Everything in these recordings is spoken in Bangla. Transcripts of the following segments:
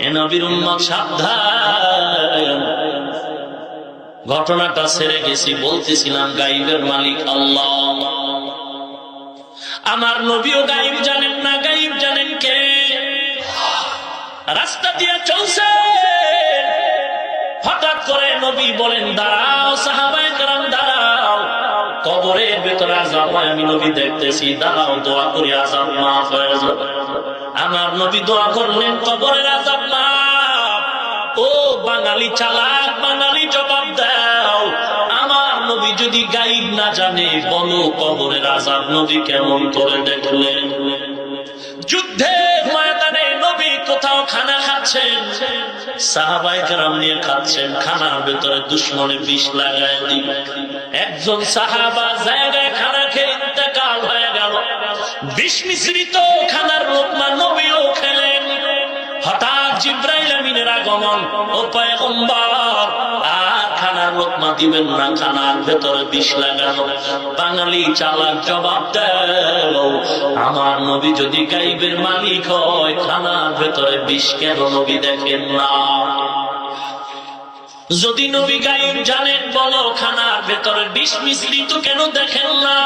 এ নবীর উম্মত সাবধান। ঘটনাটা ছেড়ে গেছি, বলতেছিলাম গাইবের মালিক আল্লাহ। আমার নবীও গাইব জানেন না, গাইব জানেন কে? রাস্তা দিয়ে চলছে, হঠাৎ করে নবী বলেন দাঁড়াও, সাহাবায়ে কেরাম দাঁড়াও, কবরের ভেতরে আযাব হয় আমি নবী দেখতেছি, দাঁড়াও দোয়া করি আযাব মাফ হয়ে যাবে। আমার নবী দোয়া করলেন কবরের আযাব মাফ। ও বাঙালি চালাক, বাঙালি জবাব দাও, আমার নবী যদি গাইব না জানে, বলো কবরের আযাব নবী কেমন করে দেখলেন? যুদ্ধের ময়দানে নবী কোথাও খানা খাচ্ছেন, সাহাবায়ে কেরাম নিয়ে খাচ্ছেন, খানার ভেতরে দুশমনে বিষ লাগায় দিল। একজন সাহাবা জায়গায় খানা খেয়ে ইন্তেকাল হয়ে গেল, বিষ মিশ্রিত খানার লোকমা নবীও খেলেন। হঠাৎ জিবরাইল আমিনের আগমন, ও পয়গম্বর আর খানার লোকমা দিবেন না, খানার ভেতরে বিষ লাগানো। বাঙালি চালাক জবাব দাও, আমার নবী যদি গাইবের মালিক হয়, খানার ভেতরে বিষ কেন নবী দেখেন না? যদি নবী গাইব জানেন, বলো খানার ভেতরে বিষ মিশ্রিত কেন দেখেন না?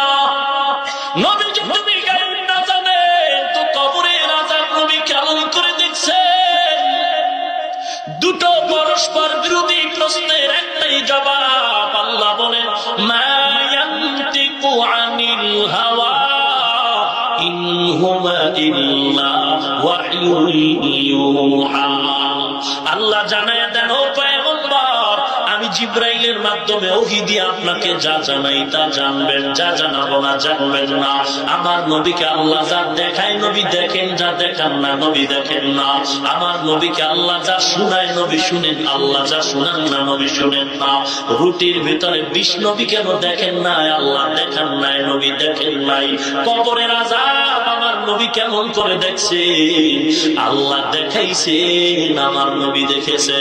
নবী যদি গাইব না জানেন, তো কবরের আযাব নবী কেমন করে দেখছেন? দুটো পরস্পর বিরোধী প্রশ্নের একটাই জবাব। আল্লাহ বলেন মা ইয়ানতিকু আনিল হাওয়া ইন হুয়া ইল্লা ওয়াহয়ুন ইউহা। আল্লাহ জানায় দেন, ও পয়গম্বর, আমি জিবরাইলের মাধ্যমে ওহী দিয়ে আপনাকে যা জানাই তা জানবেন, যা জানাবো না জানবেন না। আমার নবীকে আল্লাহ যা দেখায় নবী দেখেন, যা দেখান না নবী দেখেন না। আমার নবীকে আল্লাহ যা শুনায় নবী শুনেন, আল্লাহ যা শুনান না নবী শুনেন না। রুটির ভিতরে বিষ নবী কেন দেখেন নাই? আল্লাহ দেখান নাই, নবী দেখেন নাই। কবরের আযাব আমার নবী কেমন করে দেখছেন? আল্লাহ দেখাইছেন, আমার নবী দেখেছে।